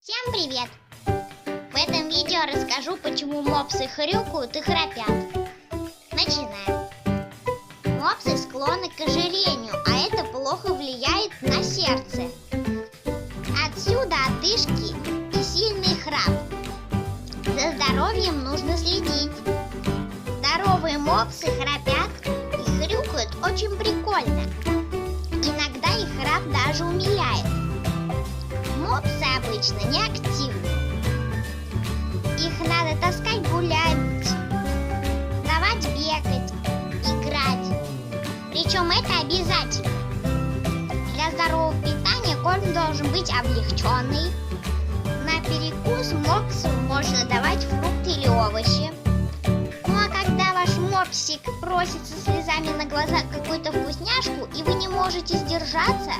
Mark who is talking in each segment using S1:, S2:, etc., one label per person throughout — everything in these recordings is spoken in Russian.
S1: Всем привет! В этом видео расскажу, почему мопсы хрюкают и храпят. Начинаем. Мопсы склонны к ожирению, а это плохо влияет на сердце. Отсюда одышки и сильный храп. За здоровьем нужно следить. Здоровые мопсы храпят и хрюкают очень прикольно. Иногда их храп даже умиляет. Мопсы обычно неактивны. Их надо таскать гулять, давать бегать, играть. Причем это обязательно. Для здорового питания корм должен быть облегченный. На перекус мопсам можно давать фрукты или овощи. Ну а когда ваш мопсик просит со слезами на глазах какую-то вкусняшку, и вы не можете сдержаться,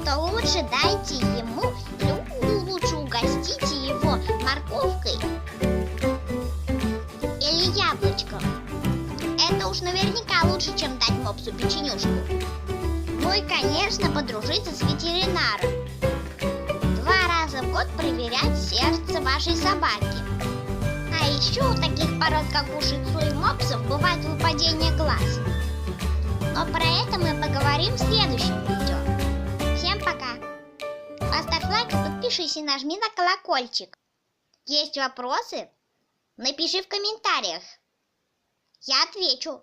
S1: то лучше дайте ему, лучше угостите его морковкой или яблочком. Это уж наверняка лучше, чем дать мопсу печенюшку. Ну и, конечно, подружиться с ветеринаром. 2 раза в год проверять сердце вашей собаки. А еще у таких пород, как у шицу и мопсов, бывает выпадение глаз. Но про это мы поговорим в следующем видео. Всем пока! Поставь лайк и подпишись и нажми на колокольчик. Есть вопросы? Напиши в комментариях. Я отвечу.